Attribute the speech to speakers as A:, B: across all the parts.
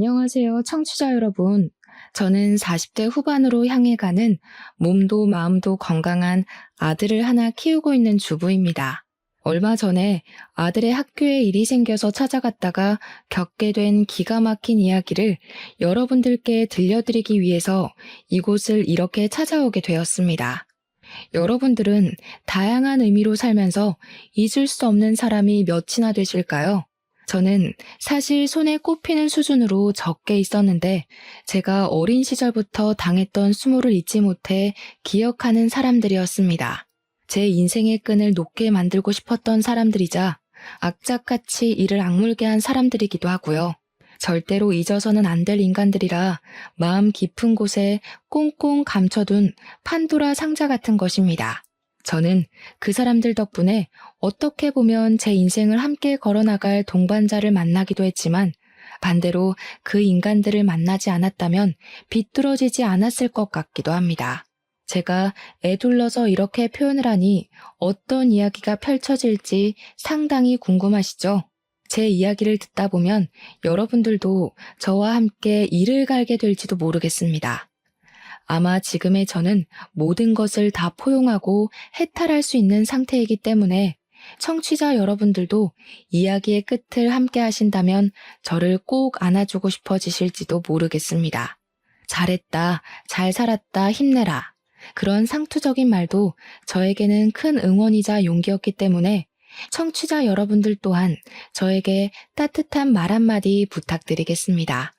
A: 안녕하세요, 청취자 여러분. 저는 40대 후반으로 향해 가는 몸도 마음도 건강한 아들을 하나 키우고 있는 주부입니다. 얼마 전에 아들의 학교에 일이 생겨서 찾아갔다가 겪게 된 기가 막힌 이야기를 여러분들께 들려드리기 위해서 이곳을 이렇게 찾아오게 되었습니다. 여러분들은 다양한 의미로 살면서 잊을 수 없는 사람이 몇이나 되실까요? 저는 사실 손에 꼽히는 수준으로 적게 있었는데 제가 어린 시절부터 당했던 수모를 잊지 못해 기억하는 사람들이었습니다. 제 인생의 끈을 놓게 만들고 싶었던 사람들이자 악착같이 이를 악물게 한 사람들이기도 하고요. 절대로 잊어서는 안 될 인간들이라 마음 깊은 곳에 꽁꽁 감춰둔 판도라 상자 같은 것입니다. 저는 그 사람들 덕분에 어떻게 보면 제 인생을 함께 걸어나갈 동반자를 만나기도 했지만 반대로 그 인간들을 만나지 않았다면 비뚤어지지 않았을 것 같기도 합니다. 제가 애둘러서 이렇게 표현을 하니 어떤 이야기가 펼쳐질지 상당히 궁금하시죠? 제 이야기를 듣다 보면 여러분들도 저와 함께 이를 갈게 될지도 모르겠습니다. 아마 지금의 저는 모든 것을 다 포용하고 해탈할 수 있는 상태이기 때문에 청취자 여러분들도 이야기의 끝을 함께 하신다면 저를 꼭 안아주고 싶어지실지도 모르겠습니다. 잘했다, 잘 살았다, 힘내라. 그런 상투적인 말도 저에게는 큰 응원이자 용기였기 때문에 청취자 여러분들 또한 저에게 따뜻한 말 한마디 부탁드리겠습니다.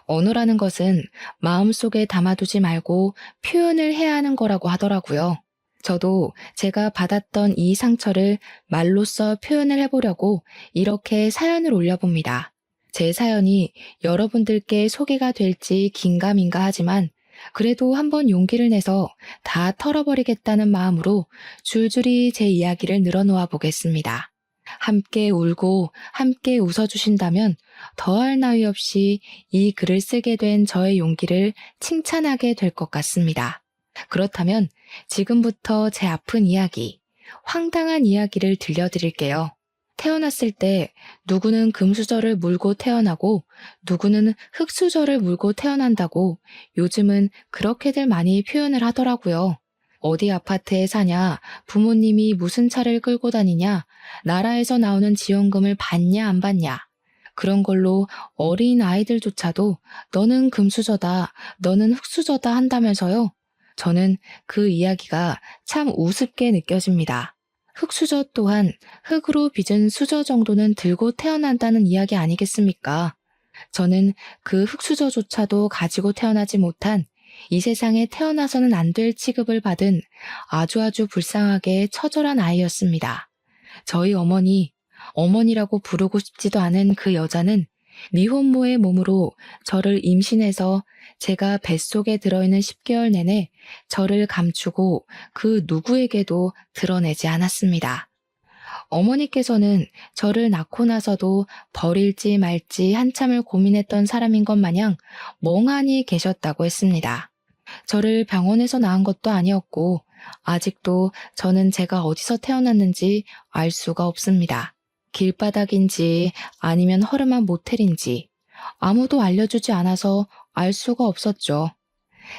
A: 언어라는 것은 마음속에 담아두지 말고 표현을 해야 하는 거라고 하더라고요. 저도 제가 받았던 이 상처를 말로써 표현을 해보려고 이렇게 사연을 올려봅니다. 제 사연이 여러분들께 소개가 될지 긴가민가 하지만 그래도 한번 용기를 내서 다 털어버리겠다는 마음으로 줄줄이 제 이야기를 늘어놓아 보겠습니다. 함께 울고 함께 웃어주신다면 더할 나위 없이 이 글을 쓰게 된 저의 용기를 칭찬하게 될 것 같습니다. 그렇다면 지금부터 제 아픈 이야기, 황당한 이야기를 들려드릴게요. 태어났을 때 누구는 금수저를 물고 태어나고 누구는 흙수저를 물고 태어난다고 요즘은 그렇게들 많이 표현을 하더라고요. 어디 아파트에 사냐, 부모님이 무슨 차를 끌고 다니냐, 나라에서 나오는 지원금을 받냐 안 받냐. 그런 걸로 어린 아이들조차도 너는 금수저다, 너는 흙수저다 한다면서요. 저는 그 이야기가 참 우습게 느껴집니다. 흙수저 또한 흙으로 빚은 수저 정도는 들고 태어난다는 이야기 아니겠습니까? 저는 그 흙수저조차도 가지고 태어나지 못한 이 세상에 태어나서는 안 될 취급을 받은 아주 불쌍하게 처절한 아이였습니다. 저희 어머니라고 부르고 싶지도 않은 그 여자는 미혼모의 몸으로 저를 임신해서 제가 뱃속에 들어있는 10개월 내내 저를 감추고 그 누구에게도 드러내지 않았습니다. 어머니께서는 저를 낳고 나서도 버릴지 말지 한참을 고민했던 사람인 것 마냥 멍하니 계셨다고 했습니다. 저를 병원에서 낳은 것도 아니었고 아직도 저는 제가 어디서 태어났는지 알 수가 없습니다. 길바닥인지 아니면 허름한 모텔인지 아무도 알려주지 않아서 알 수가 없었죠.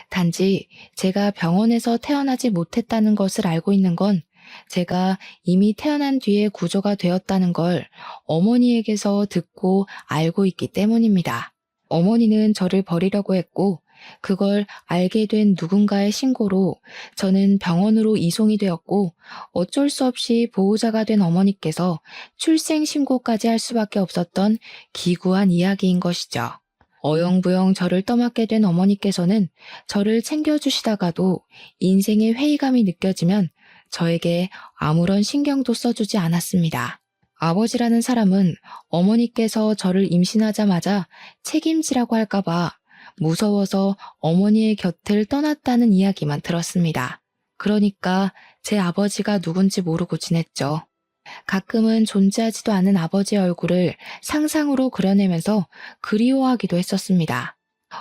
A: 단지 제가 병원에서 태어나지 못했다는 것을 알고 있는 건 제가 이미 태어난 뒤에 구조가 되었다는 걸 어머니에게서 듣고 알고 있기 때문입니다. 어머니는 저를 버리려고 했고 그걸 알게 된 누군가의 신고로 저는 병원으로 이송이 되었고 어쩔 수 없이 보호자가 된 어머니께서 출생신고까지 할 수밖에 없었던 기구한 이야기인 것이죠. 어영부영 저를 떠맡게 된 어머니께서는 저를 챙겨주시다가도 인생의 회의감이 느껴지면 저에게 아무런 신경도 써주지 않았습니다. 아버지라는 사람은 어머니께서 저를 임신하자마자 책임지라고 할까봐 무서워서 어머니의 곁을 떠났다는 이야기만 들었습니다. 그러니까 제 아버지가 누군지 모르고 지냈죠. 가끔은 존재하지도 않은 아버지의 얼굴을 상상으로 그려내면서 그리워하기도 했었습니다.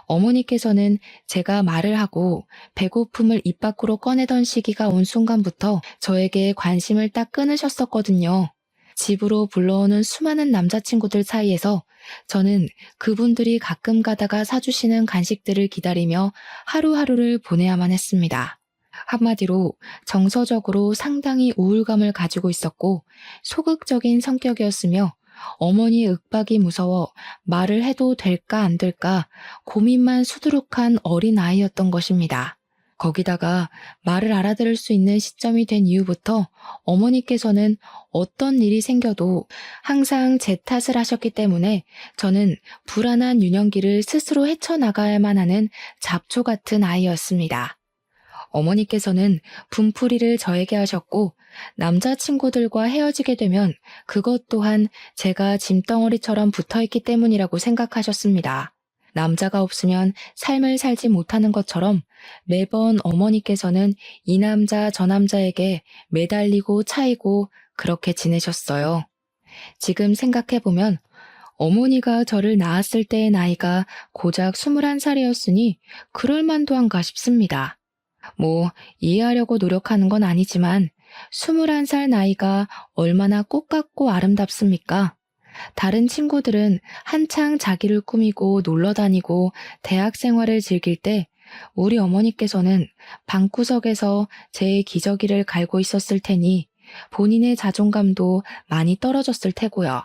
A: 어머니께서는 제가 말을 하고 배고픔을 입 밖으로 꺼내던 시기가 온 순간부터 저에게 관심을 딱 끊으셨었거든요. 집으로 불러오는 수많은 남자친구들 사이에서 저는 그분들이 가끔 가다가 사주시는 간식들을 기다리며 하루하루를 보내야만 했습니다. 한마디로 정서적으로 상당히 우울감을 가지고 있었고 소극적인 성격이었으며 어머니의 윽박이 무서워 말을 해도 될까 안 될까 고민만 수두룩한 어린 아이였던 것입니다. 거기다가 말을 알아들을 수 있는 시점이 된 이후부터 어머니께서는 어떤 일이 생겨도 항상 제 탓을 하셨기 때문에 저는 불안한 유년기를 스스로 헤쳐나가야만 하는 잡초 같은 아이였습니다. 어머니께서는 분풀이를 저에게 하셨고 남자친구들과 헤어지게 되면 그것 또한 제가 짐덩어리처럼 붙어있기 때문이라고 생각하셨습니다. 남자가 없으면 삶을 살지 못하는 것처럼 매번 어머니께서는 이 남자 저 남자에게 매달리고 차이고 그렇게 지내셨어요. 지금 생각해보면 어머니가 저를 낳았을 때의 나이가 고작 21살이었으니 그럴 만도 한가 싶습니다. 이해하려고 노력하는 건 아니지만 21살 나이가 얼마나 꽃같고 아름답습니까? 다른 친구들은 한창 자기를 꾸미고 놀러 다니고 대학 생활을 즐길 때 우리 어머니께서는 방구석에서 제 기저귀를 갈고 있었을 테니 본인의 자존감도 많이 떨어졌을 테고요.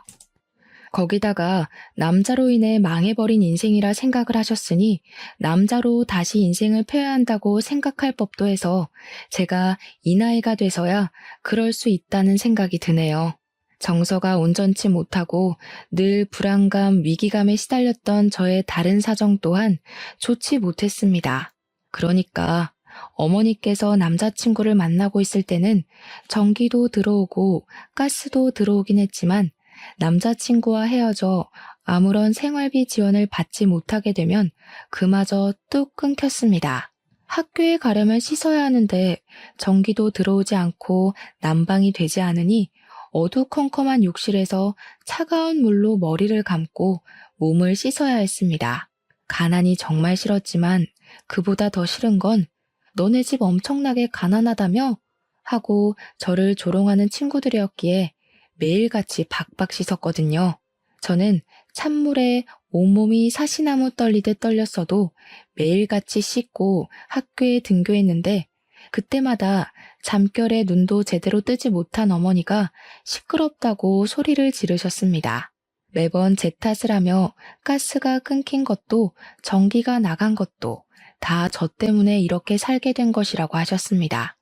A: 거기다가 남자로 인해 망해버린 인생이라 생각을 하셨으니 남자로 다시 인생을 펴야 한다고 생각할 법도 해서 제가 이 나이가 돼서야 그럴 수 있다는 생각이 드네요. 정서가 온전치 못하고 늘 불안감, 위기감에 시달렸던 저의 다른 사정 또한 좋지 못했습니다. 그러니까 어머니께서 남자친구를 만나고 있을 때는 전기도 들어오고 가스도 들어오긴 했지만 남자친구와 헤어져 아무런 생활비 지원을 받지 못하게 되면 그마저 뚝 끊겼습니다. 학교에 가려면 씻어야 하는데 전기도 들어오지 않고 난방이 되지 않으니 어두컴컴한 욕실에서 차가운 물로 머리를 감고 몸을 씻어야 했습니다. 가난이 정말 싫었지만 그보다 더 싫은 건 너네 집 엄청나게 가난하다며? 하고 저를 조롱하는 친구들이었기에 매일같이 박박 씻었거든요. 저는 찬물에 온몸이 사시나무 떨리듯 떨렸어도 매일같이 씻고 학교에 등교했는데 그때마다 잠결에 눈도 제대로 뜨지 못한 어머니가 시끄럽다고 소리를 지르셨습니다. 매번 제 탓을 하며 가스가 끊긴 것도 전기가 나간 것도 다 저 때문에 이렇게 살게 된 것이라고 하셨습니다.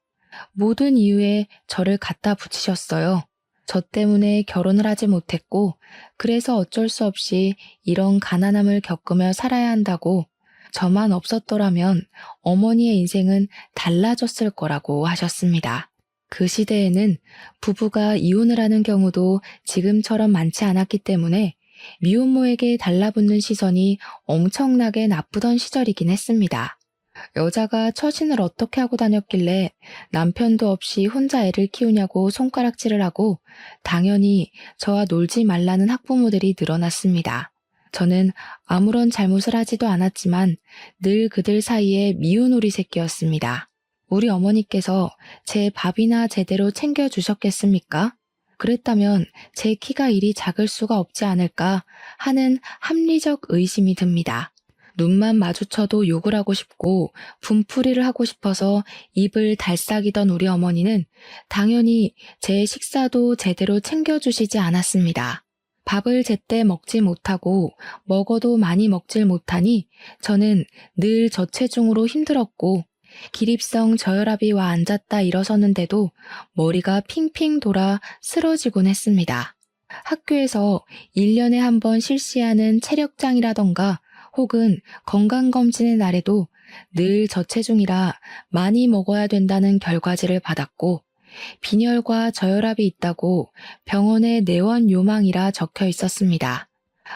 A: 모든 이유에 저를 갖다 붙이셨어요. 저 때문에 결혼을 하지 못했고 그래서 어쩔 수 없이 이런 가난함을 겪으며 살아야 한다고 저만 없었더라면 어머니의 인생은 달라졌을 거라고 하셨습니다. 그 시대에는 부부가 이혼을 하는 경우도 지금처럼 많지 않았기 때문에 미혼모에게 달라붙는 시선이 엄청나게 나쁘던 시절이긴 했습니다. 여자가 처신을 어떻게 하고 다녔길래 남편도 없이 혼자 애를 키우냐고 손가락질을 하고 당연히 저와 놀지 말라는 학부모들이 늘어났습니다. 저는 아무런 잘못을 하지도 않았지만 늘 그들 사이에 미운 오리 새끼였습니다. 우리 어머니께서 제 밥이나 제대로 챙겨주셨겠습니까? 그랬다면 제 키가 이리 작을 수가 없지 않을까 하는 합리적 의심이 듭니다. 눈만 마주쳐도 욕을 하고 싶고 분풀이를 하고 싶어서 입을 달싹이던 우리 어머니는 당연히 제 식사도 제대로 챙겨주시지 않았습니다. 밥을 제때 먹지 못하고 먹어도 많이 먹질 못하니 저는 늘 저체중으로 힘들었고 기립성 저혈압이 와 앉았다 일어섰는데도 머리가 핑핑 돌아 쓰러지곤 했습니다. 학교에서 1년에 한 번 실시하는 체력장이라던가 혹은 건강검진의 날에도 늘 저체중이라 많이 먹어야 된다는 결과지를 받았고 빈혈과 저혈압이 있다고 병원에 내원 요망이라 적혀 있었습니다.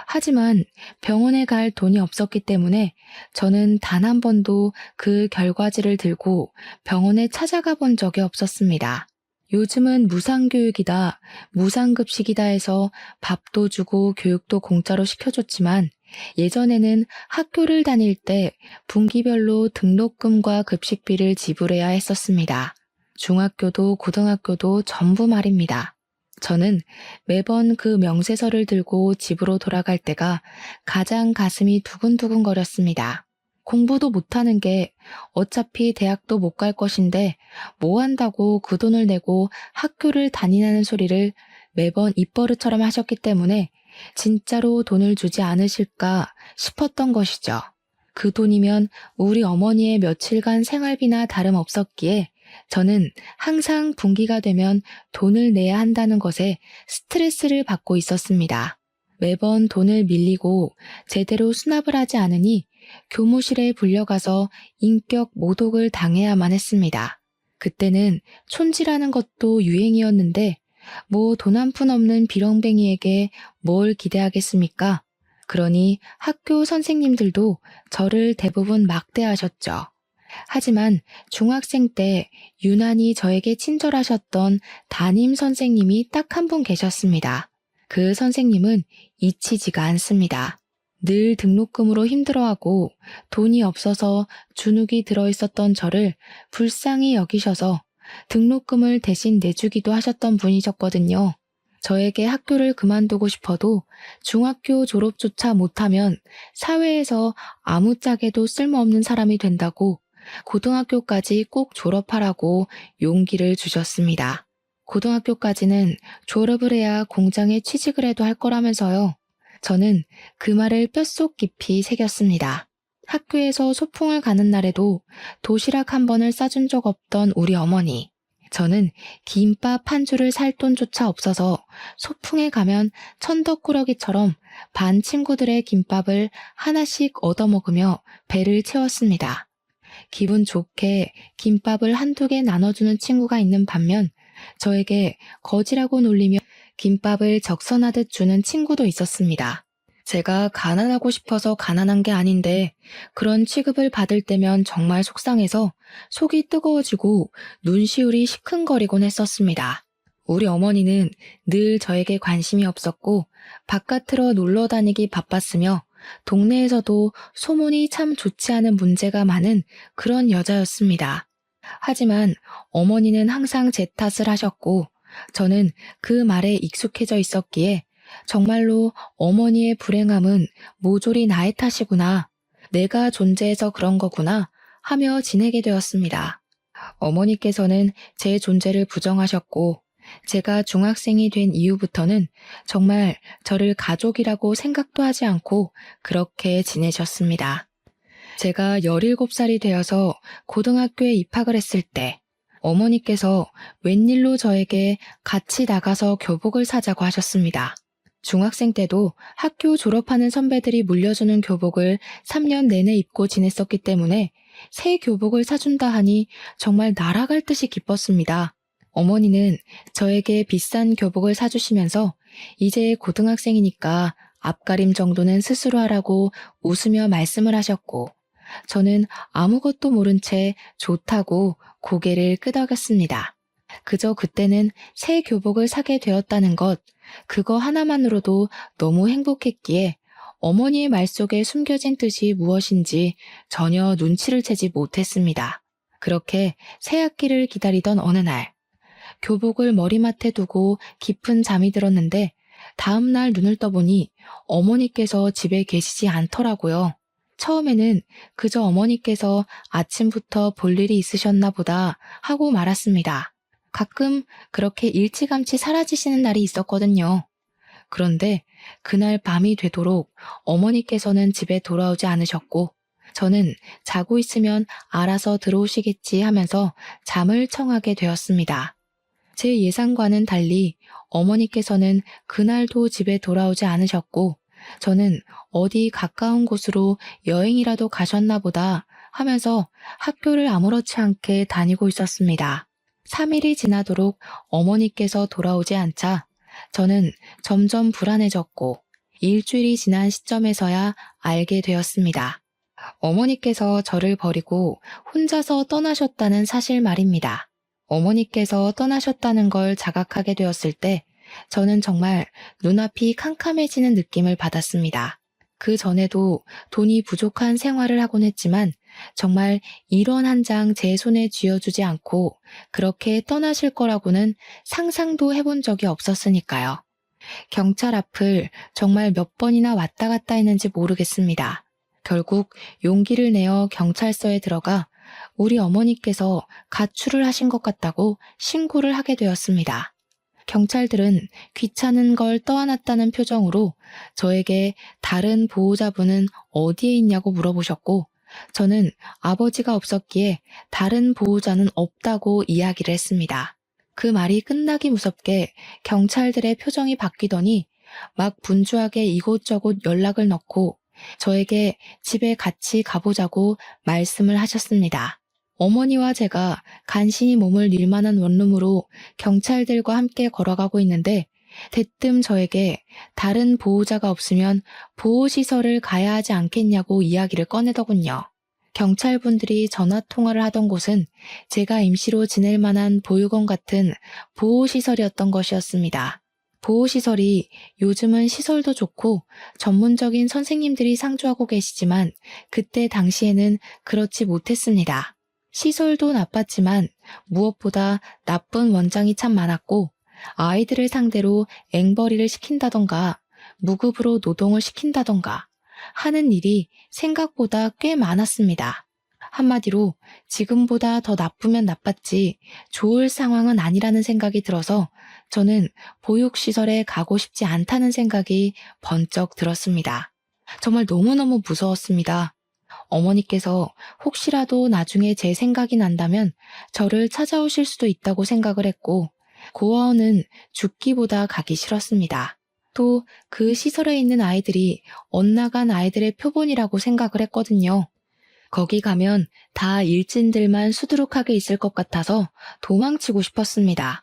A: 하지만 병원에 갈 돈이 없었기 때문에 저는 단 한 번도 그 결과지를 들고 병원에 찾아가 본 적이 없었습니다. 요즘은 무상교육이다, 무상급식이다 해서 밥도 주고 교육도 공짜로 시켜줬지만 예전에는 학교를 다닐 때 분기별로 등록금과 급식비를 지불해야 했었습니다. 중학교도 고등학교도 전부 말입니다. 저는 매번 그 명세서를 들고 집으로 돌아갈 때가 가장 가슴이 두근두근거렸습니다. 공부도 못하는 게 어차피 대학도 못 갈 것인데 뭐 한다고 그 돈을 내고 학교를 다니라는 소리를 매번 입버릇처럼 하셨기 때문에 진짜로 돈을 주지 않으실까 싶었던 것이죠. 그 돈이면 우리 어머니의 며칠간 생활비나 다름없었기에 저는 항상 분기가 되면 돈을 내야 한다는 것에 스트레스를 받고 있었습니다. 매번 돈을 밀리고 제대로 수납을 하지 않으니 교무실에 불려가서 인격 모독을 당해야만 했습니다. 그때는 촌지라는 것도 유행이었는데 뭐 돈 한 푼 없는 비렁뱅이에게 뭘 기대하겠습니까? 그러니 학교 선생님들도 저를 대부분 막대하셨죠. 하지만 중학생 때 유난히 저에게 친절하셨던 담임 선생님이 딱 한 분 계셨습니다. 그 선생님은 잊히지가 않습니다. 늘 등록금으로 힘들어하고 돈이 없어서 주눅이 들어있었던 저를 불쌍히 여기셔서 등록금을 대신 내주기도 하셨던 분이셨거든요. 저에게 학교를 그만두고 싶어도 중학교 졸업조차 못하면 사회에서 아무짝에도 쓸모없는 사람이 된다고 고등학교까지 꼭 졸업하라고 용기를 주셨습니다. 고등학교까지는 졸업을 해야 공장에 취직을 해도 할 거라면서요. 저는 그 말을 뼛속 깊이 새겼습니다. 학교에서 소풍을 가는 날에도 도시락 한 번을 싸준 적 없던 우리 어머니. 저는 김밥 한 줄을 살 돈조차 없어서 소풍에 가면 천덕꾸러기처럼 반 친구들의 김밥을 하나씩 얻어먹으며 배를 채웠습니다. 기분 좋게 김밥을 한두 개 나눠주는 친구가 있는 반면 저에게 거지라고 놀리며 김밥을 적선하듯 주는 친구도 있었습니다. 제가 가난하고 싶어서 가난한 게 아닌데 그런 취급을 받을 때면 정말 속상해서 속이 뜨거워지고 눈시울이 시큰거리곤 했었습니다. 우리 어머니는 늘 저에게 관심이 없었고 바깥으로 놀러 다니기 바빴으며 동네에서도 소문이 참 좋지 않은 문제가 많은 그런 여자였습니다. 하지만 어머니는 항상 제 탓을 하셨고 저는 그 말에 익숙해져 있었기에 정말로 어머니의 불행함은 모조리 나의 탓이구나, 내가 존재해서 그런 거구나 하며 지내게 되었습니다. 어머니께서는 제 존재를 부정하셨고 제가 중학생이 된 이후부터는 정말 저를 가족이라고 생각도 하지 않고 그렇게 지내셨습니다. 제가 17살이 되어서 고등학교에 입학을 했을 때 어머니께서 웬일로 저에게 같이 나가서 교복을 사자고 하셨습니다. 중학생 때도 학교 졸업하는 선배들이 물려주는 교복을 3년 내내 입고 지냈었기 때문에 새 교복을 사준다 하니 정말 날아갈 듯이 기뻤습니다. 어머니는 저에게 비싼 교복을 사주시면서 이제 고등학생이니까 앞가림 정도는 스스로 하라고 웃으며 말씀을 하셨고 저는 아무것도 모른 채 좋다고 고개를 끄덕였습니다. 그저 그때는 새 교복을 사게 되었다는 것, 그거 하나만으로도 너무 행복했기에 어머니의 말 속에 숨겨진 뜻이 무엇인지 전혀 눈치를 채지 못했습니다. 그렇게 새 학기를 기다리던 어느 날, 교복을 머리맡에 두고 깊은 잠이 들었는데 다음 날 눈을 떠보니 어머니께서 집에 계시지 않더라고요. 처음에는 그저 어머니께서 아침부터 볼 일이 있으셨나 보다 하고 말았습니다. 가끔 그렇게 일찌감치 사라지시는 날이 있었거든요. 그런데 그날 밤이 되도록 어머니께서는 집에 돌아오지 않으셨고 저는 자고 있으면 알아서 들어오시겠지 하면서 잠을 청하게 되었습니다. 제 예상과는 달리 어머니께서는 그날도 집에 돌아오지 않으셨고 저는 어디 가까운 곳으로 여행이라도 가셨나 보다 하면서 학교를 아무렇지 않게 다니고 있었습니다. 3일이 지나도록 어머니께서 돌아오지 않자 저는 점점 불안해졌고 일주일이 지난 시점에서야 알게 되었습니다. 어머니께서 저를 버리고 혼자서 떠나셨다는 사실 말입니다. 어머니께서 떠나셨다는 걸 자각하게 되었을 때 저는 정말 눈앞이 캄캄해지는 느낌을 받았습니다. 그 전에도 돈이 부족한 생활을 하곤 했지만 정말 1원 한 장 제 손에 쥐어주지 않고 그렇게 떠나실 거라고는 상상도 해본 적이 없었으니까요. 경찰 앞을 정말 몇 번이나 왔다 갔다 했는지 모르겠습니다. 결국 용기를 내어 경찰서에 들어가 우리 어머니께서 가출을 하신 것 같다고 신고를 하게 되었습니다. 경찰들은 귀찮은 걸 떠안았다는 표정으로 저에게 다른 보호자분은 어디에 있냐고 물어보셨고, 저는 아버지가 없었기에 다른 보호자는 없다고 이야기를 했습니다. 그 말이 끝나기 무섭게 경찰들의 표정이 바뀌더니 막 분주하게 이곳저곳 연락을 넣고 저에게 집에 같이 가보자고 말씀을 하셨습니다. 어머니와 제가 간신히 몸을 닐 만한 원룸으로 경찰들과 함께 걸어가고 있는데 대뜸 저에게 다른 보호자가 없으면 보호시설을 가야 하지 않겠냐고 이야기를 꺼내더군요. 경찰분들이 전화통화를 하던 곳은 제가 임시로 지낼 만한 보육원 같은 보호시설이었던 것이었습니다. 보호시설이 요즘은 시설도 좋고 전문적인 선생님들이 상주하고 계시지만 그때 당시에는 그렇지 못했습니다. 시설도 나빴지만 무엇보다 나쁜 원장이 참 많았고 아이들을 상대로 앵벌이를 시킨다던가 무급으로 노동을 시킨다던가 하는 일이 생각보다 꽤 많았습니다. 한마디로 지금보다 더 나쁘면 나빴지 좋을 상황은 아니라는 생각이 들어서 저는 보육시설에 가고 싶지 않다는 생각이 번쩍 들었습니다. 정말 너무너무 무서웠습니다. 어머니께서 혹시라도 나중에 제 생각이 난다면 저를 찾아오실 수도 있다고 생각을 했고 고아원은 죽기보다 가기 싫었습니다. 또 그 시설에 있는 아이들이 엇나간 아이들의 표본이라고 생각을 했거든요. 거기 가면 다 일진들만 수두룩하게 있을 것 같아서 도망치고 싶었습니다.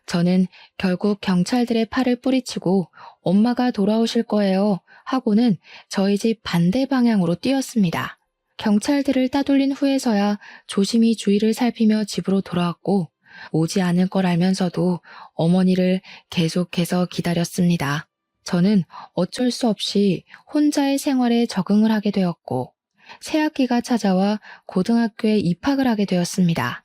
A: 저는 결국 경찰들의 팔을 뿌리치고 엄마가 돌아오실 거예요 하고는 저희 집 반대 방향으로 뛰었습니다. 경찰들을 따돌린 후에서야 조심히 주위를 살피며 집으로 돌아왔고 오지 않을 걸 알면서도 어머니를 계속해서 기다렸습니다. 저는 어쩔 수 없이 혼자의 생활에 적응을 하게 되었고 새학기가 찾아와 고등학교에 입학을 하게 되었습니다.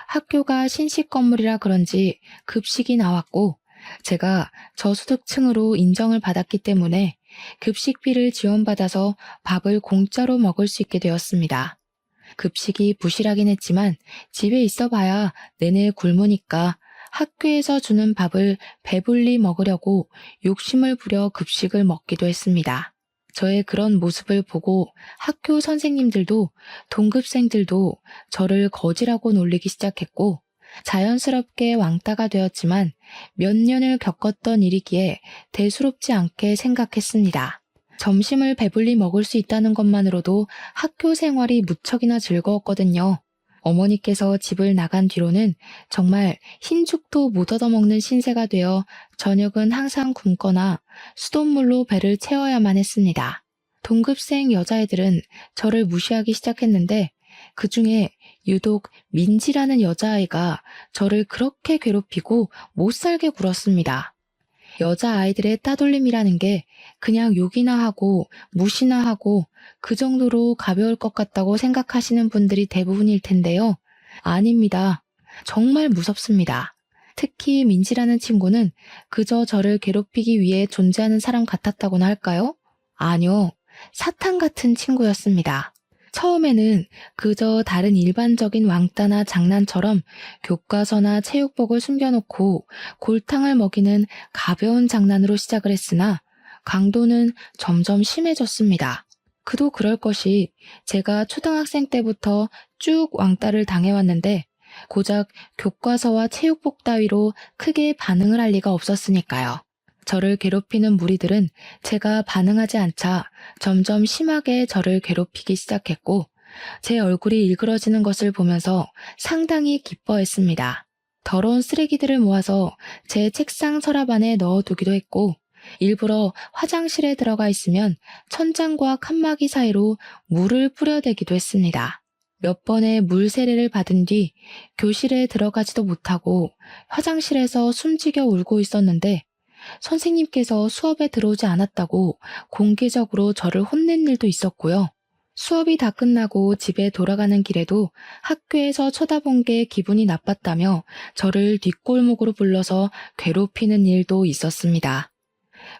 A: 학교가 신식 건물이라 그런지 급식이 나왔고 제가 저소득층으로 인정을 받았기 때문에 급식비를 지원받아서 밥을 공짜로 먹을 수 있게 되었습니다. 급식이 부실하긴 했지만 집에 있어 봐야 내내 굶으니까 학교에서 주는 밥을 배불리 먹으려고 욕심을 부려 급식을 먹기도 했습니다. 저의 그런 모습을 보고 학교 선생님들도 동급생들도 저를 거지라고 놀리기 시작했고 자연스럽게 왕따가 되었지만 몇 년을 겪었던 일이기에 대수롭지 않게 생각했습니다. 점심을 배불리 먹을 수 있다는 것만으로도 학교 생활이 무척이나 즐거웠거든요. 어머니께서 집을 나간 뒤로는 정말 흰죽도 못 얻어먹는 신세가 되어 저녁은 항상 굶거나 수돗물로 배를 채워야만 했습니다. 동급생 여자애들은 저를 무시하기 시작했는데 그 중에 유독 민지라는 여자아이가 저를 그렇게 괴롭히고 못살게 굴었습니다. 여자아이들의 따돌림이라는 게 그냥 욕이나 하고 무시나 하고 그 정도로 가벼울 것 같다고 생각하시는 분들이 대부분일 텐데요. 아닙니다. 정말 무섭습니다. 특히 민지라는 친구는 그저 저를 괴롭히기 위해 존재하는 사람 같았다고나 할까요? 아니요. 사탄 같은 친구였습니다. 처음에는 그저 다른 일반적인 왕따나 장난처럼 교과서나 체육복을 숨겨놓고 골탕을 먹이는 가벼운 장난으로 시작을 했으나 강도는 점점 심해졌습니다. 그도 그럴 것이 제가 초등학생 때부터 쭉 왕따를 당해왔는데 고작 교과서와 체육복 따위로 크게 반응을 할 리가 없었으니까요. 저를 괴롭히는 무리들은 제가 반응하지 않자 점점 심하게 저를 괴롭히기 시작했고 제 얼굴이 일그러지는 것을 보면서 상당히 기뻐했습니다. 더러운 쓰레기들을 모아서 제 책상 서랍 안에 넣어두기도 했고 일부러 화장실에 들어가 있으면 천장과 칸막이 사이로 물을 뿌려대기도 했습니다. 몇 번의 물 세례를 받은 뒤 교실에 들어가지도 못하고 화장실에서 숨지겨 울고 있었는데 선생님께서 수업에 들어오지 않았다고 공개적으로 저를 혼낸 일도 있었고요. 수업이 다 끝나고 집에 돌아가는 길에도 학교에서 쳐다본 게 기분이 나빴다며 저를 뒷골목으로 불러서 괴롭히는 일도 있었습니다.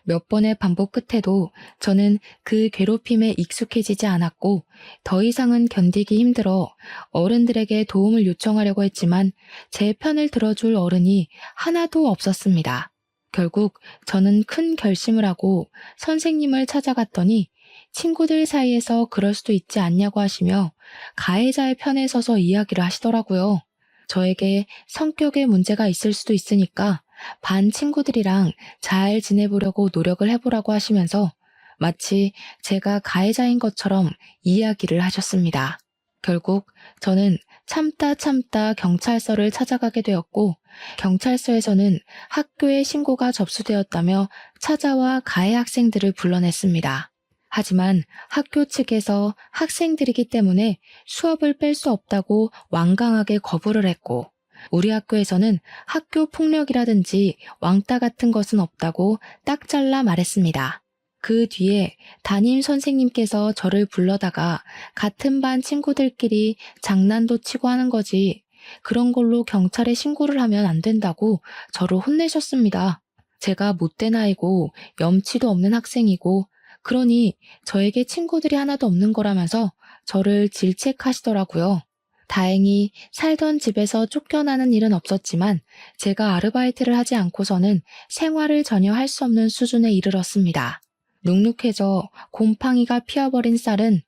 A: 몇 번의 반복 끝에도 저는 그 괴롭힘에 익숙해지지 않았고 더 이상은 견디기 힘들어 어른들에게 도움을 요청하려고 했지만 제 편을 들어줄 어른이 하나도 없었습니다. 결국 저는 큰 결심을 하고 선생님을 찾아갔더니 친구들 사이에서 그럴 수도 있지 않냐고 하시며 가해자의 편에 서서 이야기를 하시더라고요. 저에게 성격에 문제가 있을 수도 있으니까 반 친구들이랑 잘 지내보려고 노력을 해보라고 하시면서 마치 제가 가해자인 것처럼 이야기를 하셨습니다. 결국 저는 참다 참다 경찰서를 찾아가게 되었고 경찰서에서는 학교에 신고가 접수되었다며 찾아와 가해 학생들을 불러냈습니다. 하지만 학교 측에서 학생들이기 때문에 수업을 뺄 수 없다고 완강하게 거부를 했고 우리 학교에서는 학교 폭력이라든지 왕따 같은 것은 없다고 딱 잘라 말했습니다. 그 뒤에 담임 선생님께서 저를 불러다가 같은 반 친구들끼리 장난도 치고 하는 거지 그런 걸로 경찰에 신고를 하면 안 된다고 저를 혼내셨습니다. 제가 못된 아이고 염치도 없는 학생이고 그러니 저에게 친구들이 하나도 없는 거라면서 저를 질책하시더라고요. 다행히 살던 집에서 쫓겨나는 일은 없었지만 제가 아르바이트를 하지 않고서는 생활을 전혀 할 수 없는 수준에 이르렀습니다. 눅눅해져 곰팡이가 피어버린 쌀은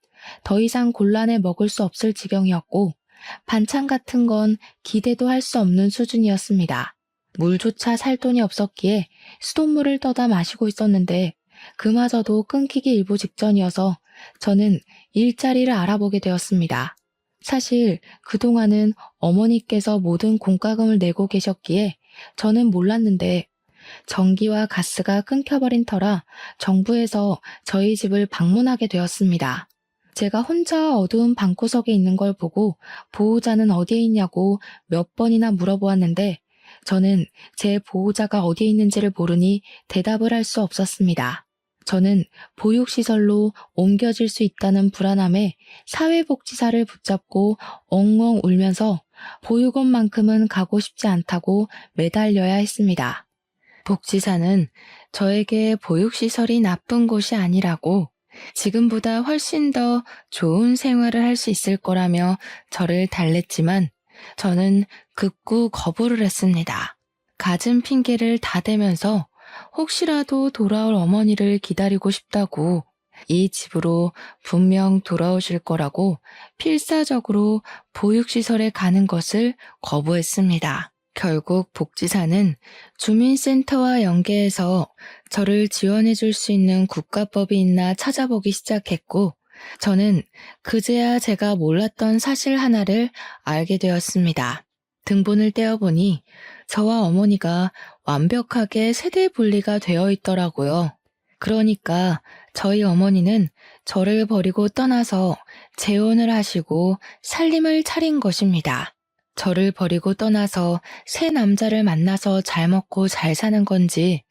A: 더 이상 곤란해 먹을 수 없을 지경이었고 반찬 같은 건 기대도 할 수 없는 수준이었습니다. 물조차 살 돈이 없었기에 수돗물을 떠다 마시고 있었는데 그마저도 끊기기 일보 직전이어서 저는 일자리를 알아보게 되었습니다. 사실 그동안은 어머니께서 모든 공과금을 내고 계셨기에 저는 몰랐는데 전기와 가스가 끊겨버린 터라 정부에서 저희 집을 방문하게 되었습니다. 제가 혼자 어두운 방구석에 있는 걸 보고 보호자는 어디에 있냐고 몇 번이나 물어보았는데 저는 제 보호자가 어디에 있는지를 모르니 대답을 할 수 없었습니다. 저는 보육시설로 옮겨질 수 있다는 불안함에 사회복지사를 붙잡고 엉엉 울면서 보육원만큼은 가고 싶지 않다고 매달려야 했습니다. 복지사는 저에게 보육시설이 나쁜 곳이 아니라고 지금보다 훨씬 더 좋은 생활을 할 수 있을 거라며 저를 달랬지만 저는 극구 거부를 했습니다. 갖은 핑계를 다 대면서 혹시라도 돌아올 어머니를 기다리고 싶다고 이 집으로 분명 돌아오실 거라고 필사적으로 보육시설에 가는 것을 거부했습니다. 결국 복지사는 주민센터와 연계해서 저를 지원해 줄 수 있는 국가법이 있나 찾아보기 시작했고 저는 그제야 제가 몰랐던 사실 하나를 알게 되었습니다. 등본을 떼어보니 저와 어머니가 완벽하게 세대 분리가 되어 있더라고요. 그러니까 저희 어머니는 저를 버리고 떠나서 재혼을 하시고 살림을 차린 것입니다. 저를 버리고 떠나서 새 남자를 만나서 잘 먹고 잘 사는 건지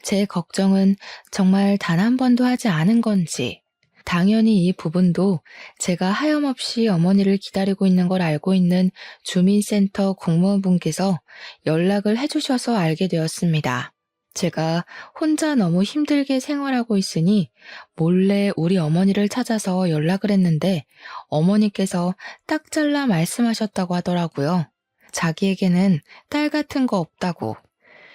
A: 제 걱정은 정말 단 한 번도 하지 않은 건지 당연히 이 부분도 제가 하염없이 어머니를 기다리고 있는 걸 알고 있는 주민센터 공무원분께서 연락을 해주셔서 알게 되었습니다. 제가 혼자 너무 힘들게 생활하고 있으니 몰래 우리 어머니를 찾아서 연락을 했는데 어머니께서 딱 잘라 말씀하셨다고 하더라고요. 자기에게는 딸 같은 거 없다고.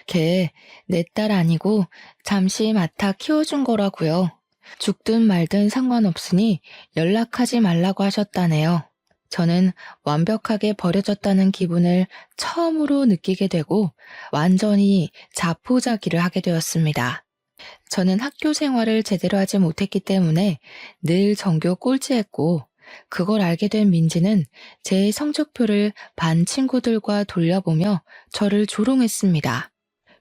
A: 걔 내 딸 아니고 잠시 맡아 키워준 거라고요. 죽든 말든 상관없으니 연락하지 말라고 하셨다네요. 저는 완벽하게 버려졌다는 기분을 처음으로 느끼게 되고 완전히 자포자기를 하게 되었습니다. 저는 학교 생활을 제대로 하지 못했기 때문에 늘 전교 꼴찌했고 그걸 알게 된 민지는 제 성적표를 반 친구들과 돌려보며 저를 조롱했습니다.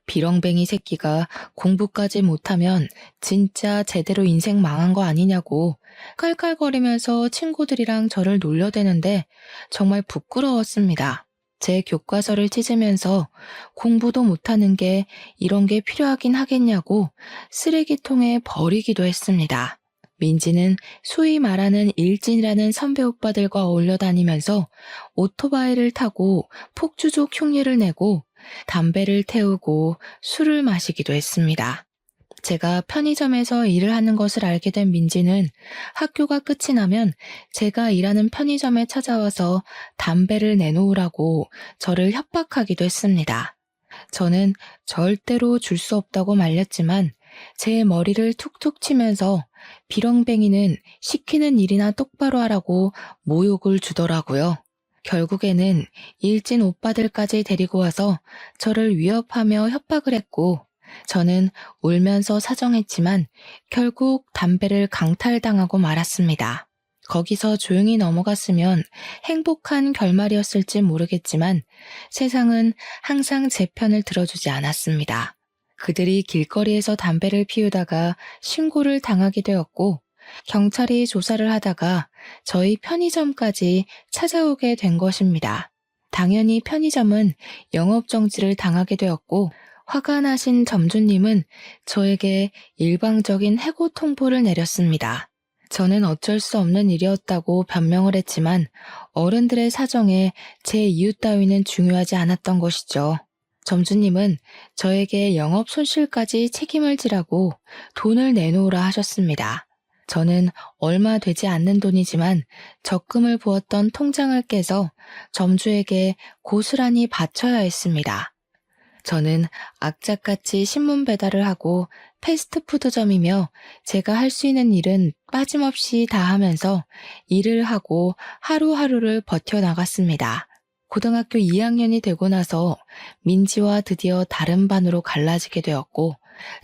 A: 비렁뱅이 새끼가 공부까지 못하면 진짜 제대로 인생 망한 거 아니냐고 깔깔거리면서 친구들이랑 저를 놀려대는데 정말 부끄러웠습니다. 제 교과서를 찢으면서 공부도 못하는 게 이런 게 필요하긴 하겠냐고 쓰레기통에 버리기도 했습니다. 민지는 소위 말하는 일진이라는 선배 오빠들과 어울려 다니면서 오토바이를 타고 폭주족 흉내를 내고 담배를 태우고 술을 마시기도 했습니다. 제가 편의점에서 일을 하는 것을 알게 된 민지는 학교가 끝이 나면 제가 일하는 편의점에 찾아와서 담배를 내놓으라고 저를 협박하기도 했습니다. 저는 절대로 줄 수 없다고 말렸지만 제 머리를 툭툭 치면서 비렁뱅이는 시키는 일이나 똑바로 하라고 모욕을 주더라고요. 결국에는 일진 오빠들까지 데리고 와서 저를 위협하며 협박을 했고 저는 울면서 사정했지만 결국 담배를 강탈당하고 말았습니다. 거기서 조용히 넘어갔으면 행복한 결말이었을지 모르겠지만 세상은 항상 제 편을 들어주지 않았습니다. 그들이 길거리에서 담배를 피우다가 신고를 당하게 되었고 경찰이 조사를 하다가 저희 편의점까지 찾아오게 된 것입니다. 당연히 편의점은 영업정지를 당하게 되었고 화가 나신 점주님은 저에게 일방적인 해고 통보를 내렸습니다. 저는 어쩔 수 없는 일이었다고 변명을 했지만 어른들의 사정에 제 이유 따위는 중요하지 않았던 것이죠. 점주님은 저에게 영업 손실까지 책임을 지라고 돈을 내놓으라 하셨습니다. 저는 얼마 되지 않는 돈이지만 적금을 부었던 통장을 깨서 점주에게 고스란히 바쳐야 했습니다. 저는 악착같이 신문 배달을 하고 패스트푸드점이며 제가 할 수 있는 일은 빠짐없이 다 하면서 일을 하고 하루하루를 버텨나갔습니다. 고등학교 2학년이 되고 나서 민지와 드디어 다른 반으로 갈라지게 되었고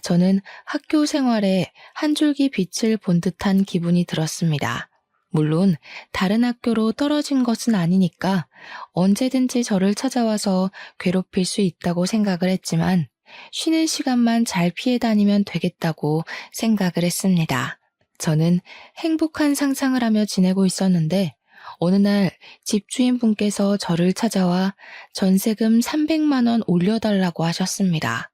A: 저는 학교 생활에 한 줄기 빛을 본 듯한 기분이 들었습니다. 물론 다른 학교로 떨어진 것은 아니니까 언제든지 저를 찾아와서 괴롭힐 수 있다고 생각을 했지만 쉬는 시간만 잘 피해 다니면 되겠다고 생각을 했습니다. 저는 행복한 상상을 하며 지내고 있었는데 어느 날 집주인분께서 저를 찾아와 전세금 300만 원 올려달라고 하셨습니다.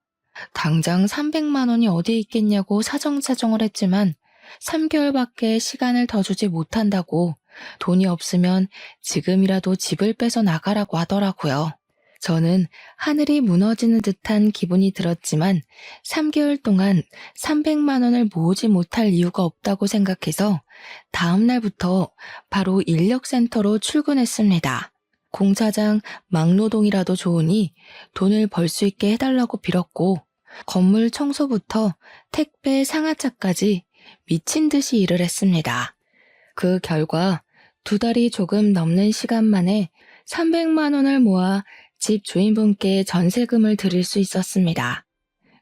A: 당장 300만 원이 어디에 있겠냐고 사정사정을 했지만 3개월밖에 시간을 더 주지 못한다고 돈이 없으면 지금이라도 집을 빼서 나가라고 하더라고요. 저는 하늘이 무너지는 듯한 기분이 들었지만 3개월 동안 300만 원을 모으지 못할 이유가 없다고 생각해서 다음 날부터 바로 인력센터로 출근했습니다. 공사장 막노동이라도 좋으니 돈을 벌 수 있게 해달라고 빌었고 건물 청소부터 택배 상하차까지 미친 듯이 일을 했습니다. 그 결과 2달이 조금 넘는 시간 만에 300만 원을 모아 집 주인분께 전세금을 드릴 수 있었습니다.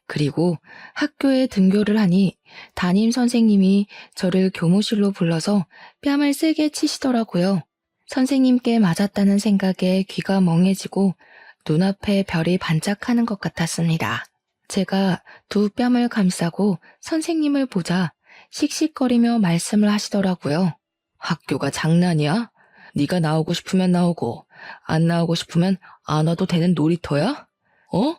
A: 그리고 학교에 등교를 하니 담임 선생님이 저를 교무실로 불러서 뺨을 세게 치시더라고요. 선생님께 맞았다는 생각에 귀가 멍해지고 눈앞에 별이 반짝하는 것 같았습니다. 제가 두 뺨을 감싸고 선생님을 보자 씩씩거리며 말씀을 하시더라고요. 학교가 장난이야? 네가 나오고 싶으면 나오고 안 나오고 싶으면 안 와도 되는 놀이터야? 어?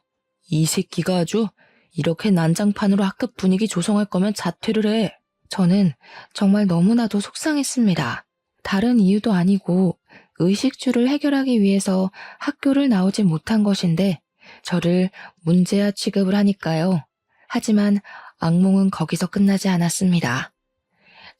A: 이 새끼가 아주 이렇게 난장판으로 학급 분위기 조성할 거면 자퇴를 해. 저는 정말 너무나도 속상했습니다. 다른 이유도 아니고 의식주를 해결하기 위해서 학교를 나오지 못한 것인데 저를 문제아 취급을 하니까요. 하지만 악몽은 거기서 끝나지 않았습니다.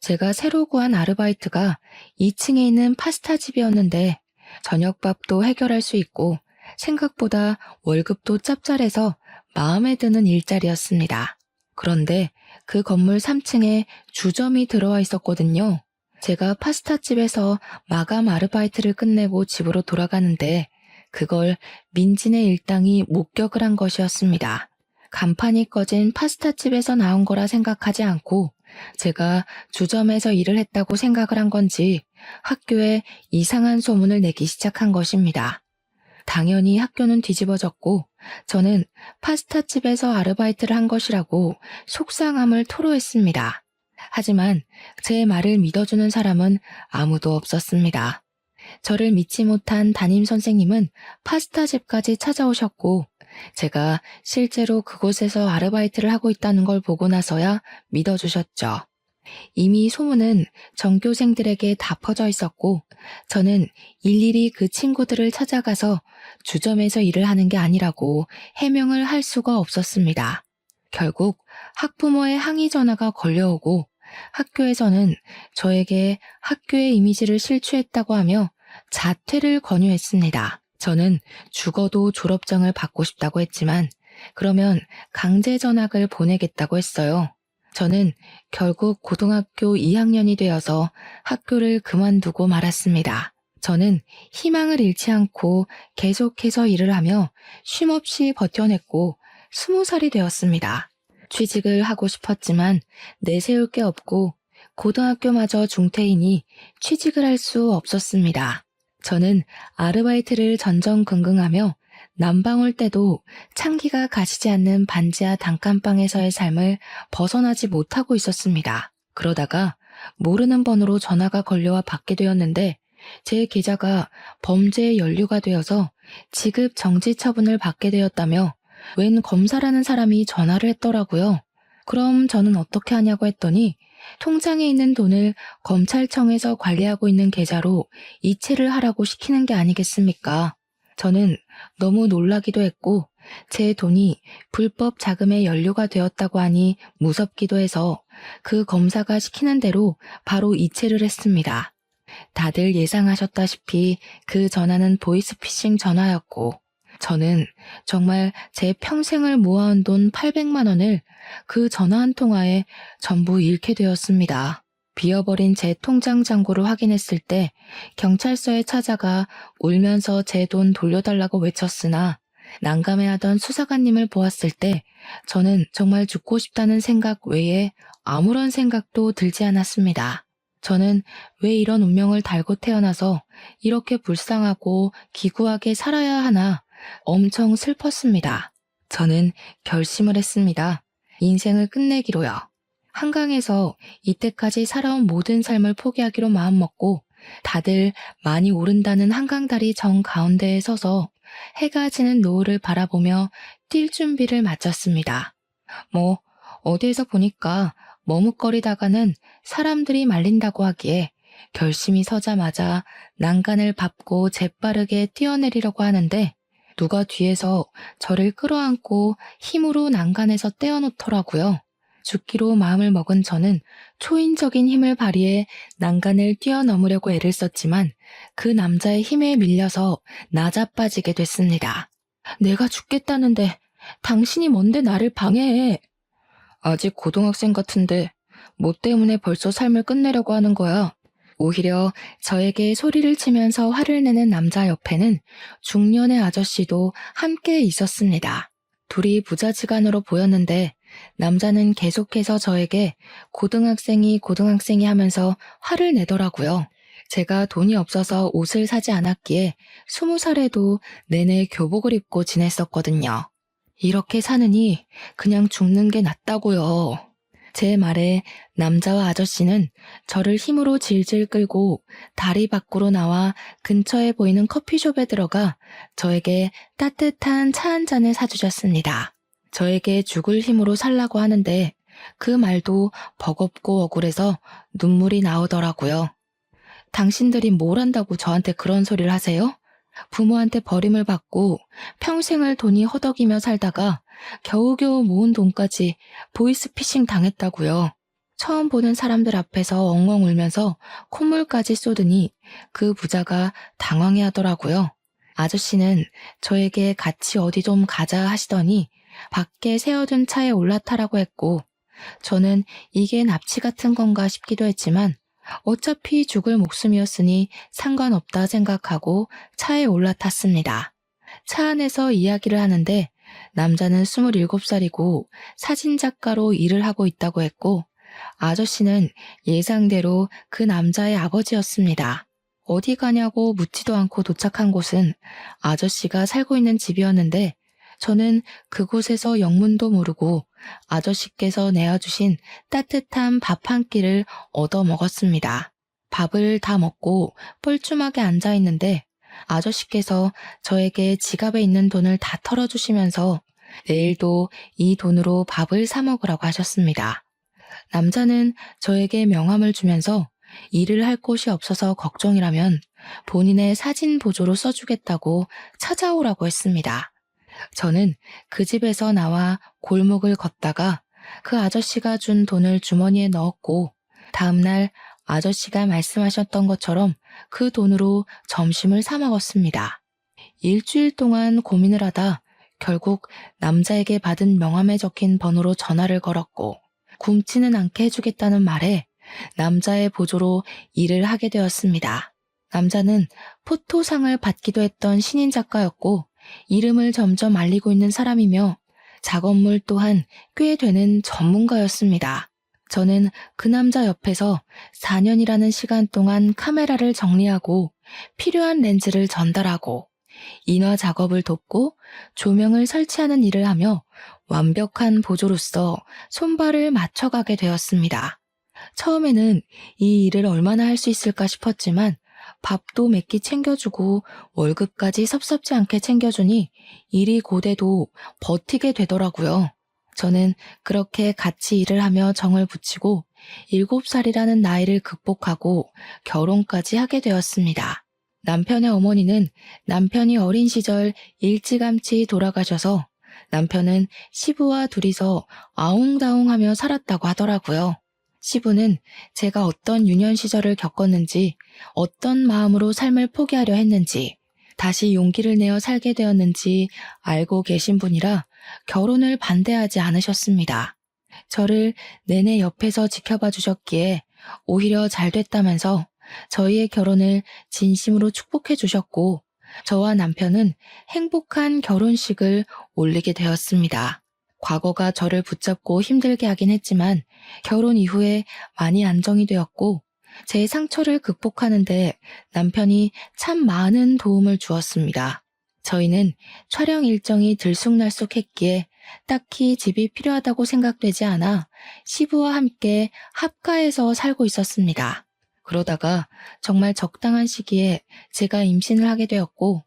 A: 제가 새로 구한 아르바이트가 2층에 있는 파스타집이었는데 저녁밥도 해결할 수 있고 생각보다 월급도 짭짤해서 마음에 드는 일자리였습니다. 그런데 그 건물 3층에 주점이 들어와 있었거든요. 제가 파스타집에서 마감 아르바이트를 끝내고 집으로 돌아가는데 그걸 민진의 일당이 목격을 한 것이었습니다. 간판이 꺼진 파스타집에서 나온 거라 생각하지 않고 제가 주점에서 일을 했다고 생각을 한 건지 학교에 이상한 소문을 내기 시작한 것입니다. 당연히 학교는 뒤집어졌고 저는 파스타집에서 아르바이트를 한 것이라고 속상함을 토로했습니다. 하지만 제 말을 믿어주는 사람은 아무도 없었습니다. 저를 믿지 못한 담임 선생님은 파스타집까지 찾아오셨고 제가 실제로 그곳에서 아르바이트를 하고 있다는 걸 보고 나서야 믿어주셨죠. 이미 소문은 전교생들에게 다 퍼져 있었고 저는 일일이 그 친구들을 찾아가서 주점에서 일을 하는 게 아니라고 해명을 할 수가 없었습니다. 결국 학부모의 항의 전화가 걸려오고 학교에서는 저에게 학교의 이미지를 실추했다고 하며 자퇴를 권유했습니다. 저는 죽어도 졸업장을 받고 싶다고 했지만 그러면 강제 전학을 보내겠다고 했어요. 저는 결국 고등학교 2학년이 되어서 학교를 그만두고 말았습니다. 저는 희망을 잃지 않고 계속해서 일을 하며 쉼없이 버텨냈고 20살이 되었습니다. 취직을 하고 싶었지만 내세울 게 없고 고등학교마저 중퇴이니 취직을 할 수 없었습니다. 저는 아르바이트를 전전긍긍하며 난방 올 때도 찬기가 가시지 않는 반지하 단칸방에서의 삶을 벗어나지 못하고 있었습니다. 그러다가 모르는 번호로 전화가 걸려와 받게 되었는데 제 계좌가 범죄에 연루가 되어서 지급 정지 처분을 받게 되었다며 웬 검사라는 사람이 전화를 했더라고요. 그럼 저는 어떻게 하냐고 했더니 통장에 있는 돈을 검찰청에서 관리하고 있는 계좌로 이체를 하라고 시키는 게 아니겠습니까? 저는 너무 놀라기도 했고 제 돈이 불법 자금에 연루가 되었다고 하니 무섭기도 해서 그 검사가 시키는 대로 바로 이체를 했습니다. 다들 예상하셨다시피 그 전화는 보이스피싱 전화였고 저는 정말 제 평생을 모아온 돈 800만 원을 그 전화 한 통화에 전부 잃게 되었습니다. 비어버린 제 통장 잔고를 확인했을 때 경찰서에 찾아가 울면서 제 돈 돌려달라고 외쳤으나 난감해하던 수사관님을 보았을 때 저는 정말 죽고 싶다는 생각 외에 아무런 생각도 들지 않았습니다. 저는 왜 이런 운명을 달고 태어나서 이렇게 불쌍하고 기구하게 살아야 하나 엄청 슬펐습니다. 저는 결심을 했습니다. 인생을 끝내기로요. 한강에서 이때까지 살아온 모든 삶을 포기하기로 마음먹고 다들 많이 오른다는 한강다리 정 가운데에 서서 해가 지는 노을을 바라보며 뛸 준비를 마쳤습니다. 어디에서 보니까 머뭇거리다가는 사람들이 말린다고 하기에 결심이 서자마자 난간을 밟고 재빠르게 뛰어내리려고 하는데 누가 뒤에서 저를 끌어안고 힘으로 난간에서 떼어놓더라고요. 죽기로 마음을 먹은 저는 초인적인 힘을 발휘해 난간을 뛰어넘으려고 애를 썼지만 그 남자의 힘에 밀려서 나자빠지게 됐습니다. 내가 죽겠다는데 당신이 뭔데 나를 방해해? 아직 고등학생 같은데 뭐 때문에 벌써 삶을 끝내려고 하는 거야? 오히려 저에게 소리를 치면서 화를 내는 남자 옆에는 중년의 아저씨도 함께 있었습니다. 둘이 부자지간으로 보였는데 남자는 계속해서 저에게 고등학생이 하면서 화를 내더라고요. 제가 돈이 없어서 옷을 사지 않았기에 20살에도 내내 교복을 입고 지냈었거든요. 이렇게 사느니 그냥 죽는 게 낫다고요. 제 말에 남자와 아저씨는 저를 힘으로 질질 끌고 다리 밖으로 나와 근처에 보이는 커피숍에 들어가 저에게 따뜻한 차 한 잔을 사주셨습니다. 저에게 죽을 힘으로 살라고 하는데 그 말도 버겁고 억울해서 눈물이 나오더라고요. 당신들이 뭘 한다고 저한테 그런 소리를 하세요? 부모한테 버림을 받고 평생을 돈이 허덕이며 살다가 겨우겨우 모은 돈까지 보이스피싱 당했다고요. 처음 보는 사람들 앞에서 엉엉 울면서 콧물까지 쏟으니 그 부자가 당황해 하더라고요. 아저씨는 저에게 같이 어디 좀 가자 하시더니 밖에 세워둔 차에 올라타라고 했고 저는 이게 납치 같은 건가 싶기도 했지만 어차피 죽을 목숨이었으니 상관없다 생각하고 차에 올라탔습니다. 차 안에서 이야기를 하는데 남자는 27살이고 사진작가로 일을 하고 있다고 했고 아저씨는 예상대로 그 남자의 아버지였습니다. 어디 가냐고 묻지도 않고 도착한 곳은 아저씨가 살고 있는 집이었는데 저는 그곳에서 영문도 모르고 아저씨께서 내어주신 따뜻한 밥 한 끼를 얻어 먹었습니다. 밥을 다 먹고 뻘쭘하게 앉아 있는데 아저씨께서 저에게 지갑에 있는 돈을 다 털어주시면서 내일도 이 돈으로 밥을 사 먹으라고 하셨습니다. 남자는 저에게 명함을 주면서 일을 할 곳이 없어서 걱정이라면 본인의 사진 보조로 써주겠다고 찾아오라고 했습니다. 저는 그 집에서 나와 골목을 걷다가 그 아저씨가 준 돈을 주머니에 넣었고 다음날 아저씨가 말씀하셨던 것처럼 그 돈으로 점심을 사 먹었습니다. 일주일 동안 고민을 하다 결국 남자에게 받은 명함에 적힌 번호로 전화를 걸었고 굶지는 않게 해주겠다는 말에 남자의 보조로 일을 하게 되었습니다. 남자는 포토상을 받기도 했던 신인 작가였고 이름을 점점 알리고 있는 사람이며 작업물 또한 꽤 되는 전문가였습니다. 저는 그 남자 옆에서 4년이라는 시간 동안 카메라를 정리하고 필요한 렌즈를 전달하고 인화 작업을 돕고 조명을 설치하는 일을 하며 완벽한 보조로서 손발을 맞춰가게 되었습니다. 처음에는 이 일을 얼마나 할 수 있을까 싶었지만 밥도 몇 끼 챙겨주고 월급까지 섭섭지 않게 챙겨주니 일이 고돼도 버티게 되더라고요. 저는 그렇게 같이 일을 하며 정을 붙이고 7살이라는 나이를 극복하고 결혼까지 하게 되었습니다. 남편의 어머니는 남편이 어린 시절 일찌감치 돌아가셔서 남편은 시부와 둘이서 아웅다웅하며 살았다고 하더라고요. 시부는 제가 어떤 유년 시절을 겪었는지, 어떤 마음으로 삶을 포기하려 했는지, 다시 용기를 내어 살게 되었는지 알고 계신 분이라 결혼을 반대하지 않으셨습니다. 저를 내내 옆에서 지켜봐 주셨기에 오히려 잘 됐다면서 저희의 결혼을 진심으로 축복해 주셨고 저와 남편은 행복한 결혼식을 올리게 되었습니다. 과거가 저를 붙잡고 힘들게 하긴 했지만 결혼 이후에 많이 안정이 되었고 제 상처를 극복하는데 남편이 참 많은 도움을 주었습니다. 저희는 촬영 일정이 들쑥날쑥했기에 딱히 집이 필요하다고 생각되지 않아 시부와 함께 합가해서 살고 있었습니다. 그러다가 정말 적당한 시기에 제가 임신을 하게 되었고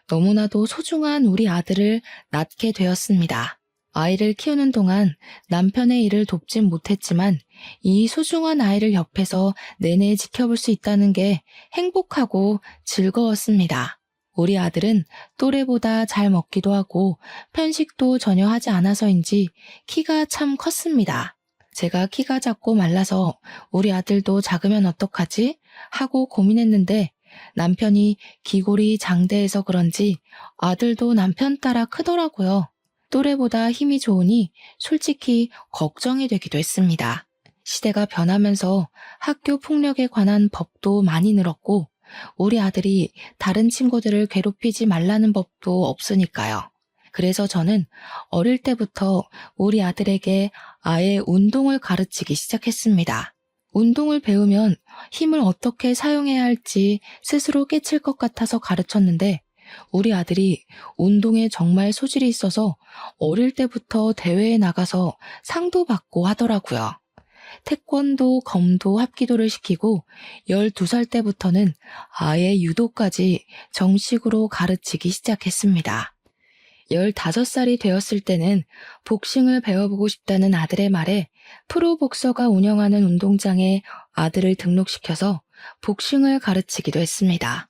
A: 너무나도 소중한 우리 아들을 낳게 되었습니다. 아이를 키우는 동안 남편의 일을 돕진 못했지만 이 소중한 아이를 옆에서 내내 지켜볼 수 있다는 게 행복하고 즐거웠습니다. 우리 아들은 또래보다 잘 먹기도 하고 편식도 전혀 하지 않아서인지 키가 참 컸습니다. 제가 키가 작고 말라서 우리 아들도 작으면 어떡하지? 하고 고민했는데 남편이 기골이 장대해서 그런지 아들도 남편 따라 크더라고요. 또래보다 힘이 좋으니 솔직히 걱정이 되기도 했습니다. 시대가 변하면서 학교 폭력에 관한 법도 많이 늘었고 우리 아들이 다른 친구들을 괴롭히지 말라는 법도 없으니까요. 그래서 저는 어릴 때부터 우리 아들에게 아예 운동을 가르치기 시작했습니다. 운동을 배우면 힘을 어떻게 사용해야 할지 스스로 깨칠 것 같아서 가르쳤는데 우리 아들이 운동에 정말 소질이 있어서 어릴 때부터 대회에 나가서 상도 받고 하더라고요. 태권도, 검도, 합기도를 시키고 12살 때부터는 아예 유도까지 정식으로 가르치기 시작했습니다. 15살이 되었을 때는 복싱을 배워보고 싶다는 아들의 말에 프로복서가 운영하는 운동장에 아들을 등록시켜서 복싱을 가르치기도 했습니다.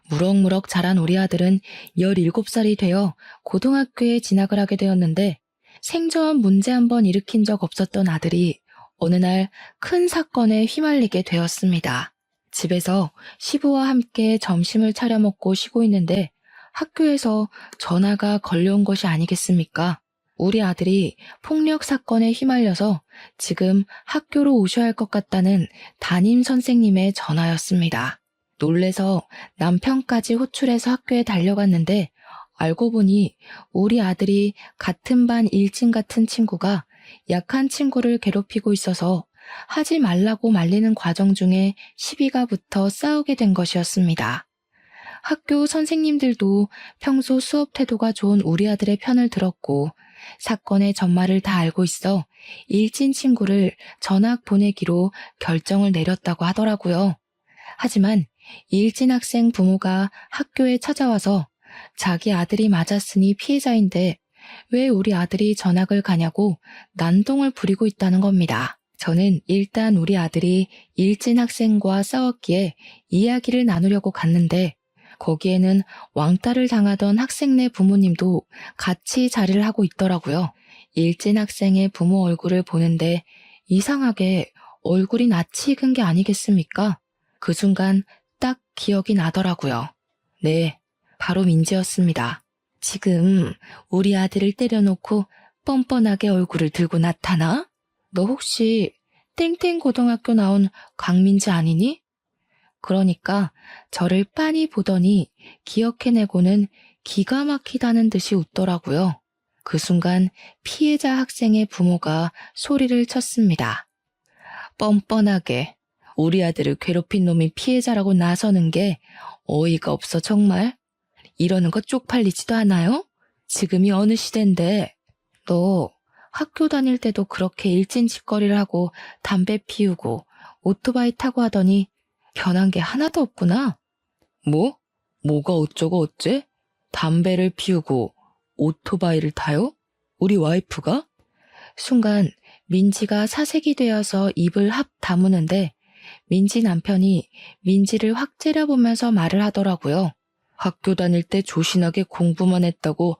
A: 무럭무럭 자란 우리 아들은 17살이 되어 고등학교에 진학을 하게 되었는데 생전 문제 한 번 일으킨 적 없었던 아들이 어느 날 큰 사건에 휘말리게 되었습니다. 집에서 시부와 함께 점심을 차려 먹고 쉬고 있는데 학교에서 전화가 걸려온 것이 아니겠습니까? 우리 아들이 폭력 사건에 휘말려서 지금 학교로 오셔야 할 것 같다는 담임 선생님의 전화였습니다. 놀래서 남편까지 호출해서 학교에 달려갔는데 알고 보니 우리 아들이 같은 반 일진 같은 친구가 약한 친구를 괴롭히고 있어서 하지 말라고 말리는 과정 중에 시비가 붙어 싸우게 된 것이었습니다. 학교 선생님들도 평소 수업 태도가 좋은 우리 아들의 편을 들었고 사건의 전말을 다 알고 있어 일진 친구를 전학 보내기로 결정을 내렸다고 하더라고요. 하지만 일진 학생 부모가 학교에 찾아와서 자기 아들이 맞았으니 피해자인데 왜 우리 아들이 전학을 가냐고 난동을 부리고 있다는 겁니다. 저는 일단 우리 아들이 일진 학생과 싸웠기에 이야기를 나누려고 갔는데 거기에는 왕따를 당하던 학생네 부모님도 같이 자리를 하고 있더라고요. 일진 학생의 부모 얼굴을 보는데 이상하게 얼굴이 낯이 익은 게 아니겠습니까? 그 순간 딱 기억이 나더라고요. 네, 바로 민지였습니다. 지금 우리 아들을 때려놓고 뻔뻔하게 얼굴을 들고 나타나? 너 혹시 땡땡 고등학교 나온 강민지 아니니? 그러니까 저를 빤히 보더니 기억해내고는 기가 막히다는 듯이 웃더라고요. 그 순간 피해자 학생의 부모가 소리를 쳤습니다. 뻔뻔하게 우리 아들을 괴롭힌 놈이 피해자라고 나서는 게 어이가 없어 정말? 이러는 거 쪽팔리지도 않아요? 지금이 어느 시대인데 너 학교 다닐 때도 그렇게 일진짓거리를 하고 담배 피우고 오토바이 타고 하더니 변한 게 하나도 없구나. 뭐? 뭐가 어쩌고 어째? 담배를 피우고 오토바이를 타요? 우리 와이프가? 순간 민지가 사색이 되어서 입을 합 다무는데 민지 남편이 민지를 확 째려보면서 말을 하더라고요. 학교 다닐 때 조신하게 공부만 했다고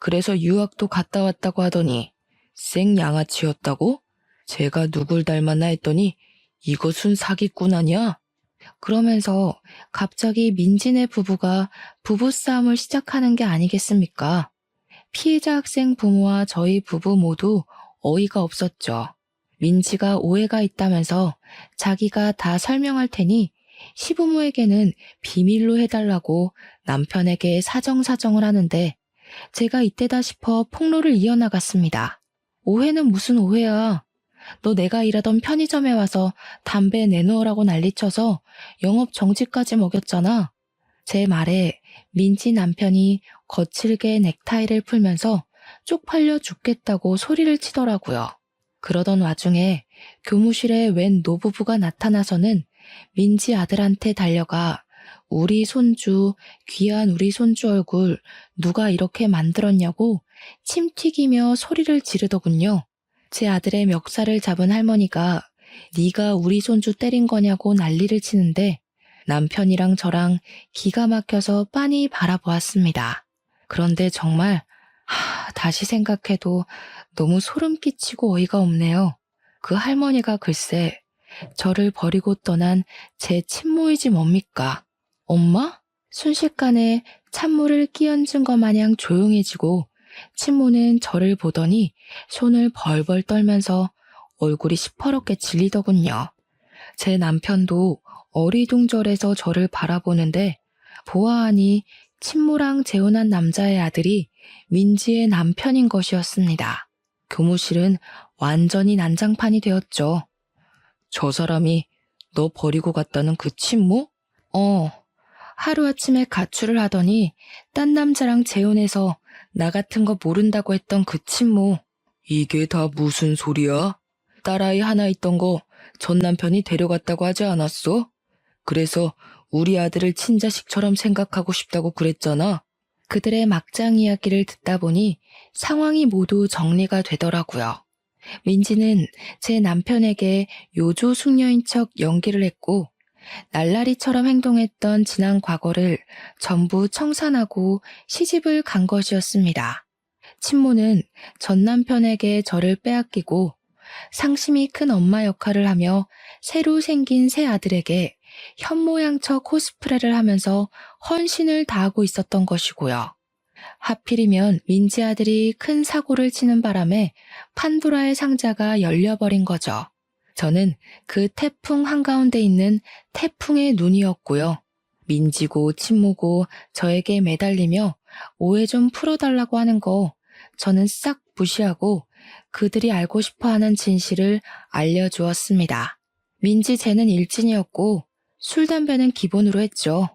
A: 그래서 유학도 갔다 왔다고 하더니 생양아치였다고? 제가 누굴 닮았나 했더니 이것은 사기꾼 아니야? 그러면서 갑자기 민지네 부부가 부부싸움을 시작하는 게 아니겠습니까? 피해자 학생 부모와 저희 부부 모두 어이가 없었죠. 민지가 오해가 있다면서 자기가 다 설명할 테니 시부모에게는 비밀로 해달라고 남편에게 사정사정을 하는데 제가 이때다 싶어 폭로를 이어나갔습니다. 오해는 무슨 오해야. 너 내가 일하던 편의점에 와서 담배 내놓으라고 난리쳐서 영업 정지까지 먹였잖아. 제 말에 민지 남편이 거칠게 넥타이를 풀면서 쪽팔려 죽겠다고 소리를 치더라고요. 그러던 와중에 교무실에 웬 노부부가 나타나서는 민지 아들한테 달려가 우리 손주, 귀한 우리 손주 얼굴 누가 이렇게 만들었냐고 침 튀기며 소리를 지르더군요. 제 아들의 멱살을 잡은 할머니가 네가 우리 손주 때린 거냐고 난리를 치는데 남편이랑 저랑 기가 막혀서 빤히 바라보았습니다. 그런데 정말 다시 생각해도 너무 소름 끼치고 어이가 없네요. 그 할머니가 글쎄 저를 버리고 떠난 제 친모이지 뭡니까? 엄마? 순식간에 찬물을 끼얹은 것 마냥 조용해지고 친모는 저를 보더니 손을 벌벌 떨면서 얼굴이 시퍼렇게 질리더군요. 제 남편도 어리둥절해서 저를 바라보는데 보아하니 친모랑 재혼한 남자의 아들이 민지의 남편인 것이었습니다. 교무실은 완전히 난장판이 되었죠. 저 사람이 너 버리고 갔다는 그 친모? 하루아침에 가출을 하더니 딴 남자랑 재혼해서 나 같은 거 모른다고 했던 그 친모. 이게 다 무슨 소리야? 딸아이 하나 있던 거 전 남편이 데려갔다고 하지 않았어? 그래서 우리 아들을 친자식처럼 생각하고 싶다고 그랬잖아. 그들의 막장 이야기를 듣다 보니 상황이 모두 정리가 되더라고요. 민지는 제 남편에게 요조 숙녀인 척 연기를 했고 날라리처럼 행동했던 지난 과거를 전부 청산하고 시집을 간 것이었습니다. 친모는 전 남편에게 저를 빼앗기고 상심이 큰 엄마 역할을 하며 새로 생긴 새 아들에게 현모양처 코스프레를 하면서 헌신을 다하고 있었던 것이고요. 하필이면 민지 아들이 큰 사고를 치는 바람에 판도라의 상자가 열려버린 거죠. 저는 그 태풍 한가운데 있는 태풍의 눈이었고요. 민지고 친모고 저에게 매달리며 오해 좀 풀어달라고 하는 거 저는 싹 무시하고 그들이 알고 싶어하는 진실을 알려주었습니다. 민지 쟤는 일진이었고 술 담배는 기본으로 했죠.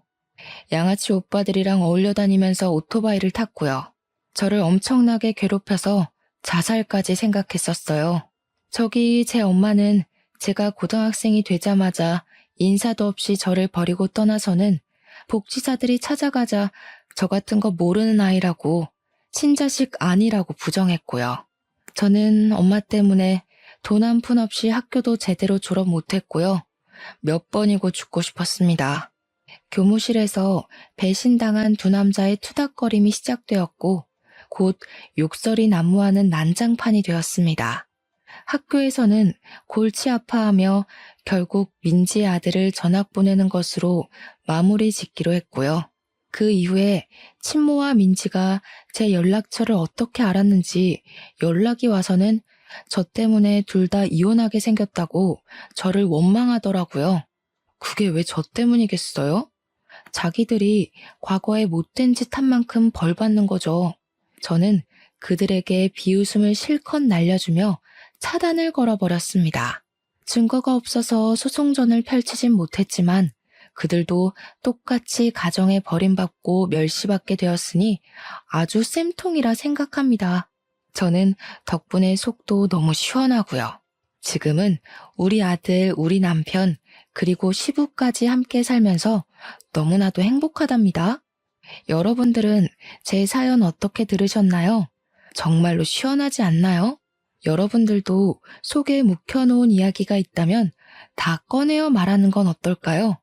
A: 양아치 오빠들이랑 어울려 다니면서 오토바이를 탔고요. 저를 엄청나게 괴롭혀서 자살까지 생각했었어요. 저기 제 엄마는 제가 고등학생이 되자마자 인사도 없이 저를 버리고 떠나서는 복지사들이 찾아가자 저 같은 거 모르는 아이라고 친자식 아니라고 부정했고요. 저는 엄마 때문에 돈 한 푼 없이 학교도 제대로 졸업 못했고요. 몇 번이고 죽고 싶었습니다. 교무실에서 배신당한 두 남자의 투닥거림이 시작되었고 곧 욕설이 난무하는 난장판이 되었습니다. 학교에서는 골치 아파하며 결국 민지의 아들을 전학 보내는 것으로 마무리 짓기로 했고요. 그 이후에 친모와 민지가 제 연락처를 어떻게 알았는지 연락이 와서는 저 때문에 둘 다 이혼하게 생겼다고 저를 원망하더라고요. 그게 왜 저 때문이겠어요? 자기들이 과거에 못된 짓 한 만큼 벌 받는 거죠. 저는 그들에게 비웃음을 실컷 날려주며 차단을 걸어버렸습니다. 증거가 없어서 소송전을 펼치진 못했지만 그들도 똑같이 가정에 버림받고 멸시받게 되었으니 아주 쌤통이라 생각합니다. 저는 덕분에 속도 너무 시원하고요. 지금은 우리 아들, 우리 남편, 그리고 시부까지 함께 살면서 너무나도 행복하답니다. 여러분들은 제 사연 어떻게 들으셨나요? 정말로 시원하지 않나요? 여러분들도 속에 묵혀놓은 이야기가 있다면 다 꺼내어 말하는 건 어떨까요?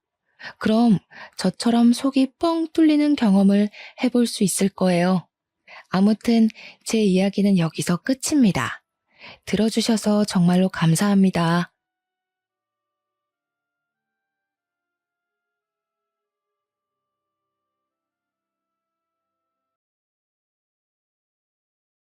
A: 그럼 저처럼 속이 뻥 뚫리는 경험을 해볼 수 있을 거예요. 아무튼 제 이야기는 여기서 끝입니다. 들어주셔서 정말로 감사합니다.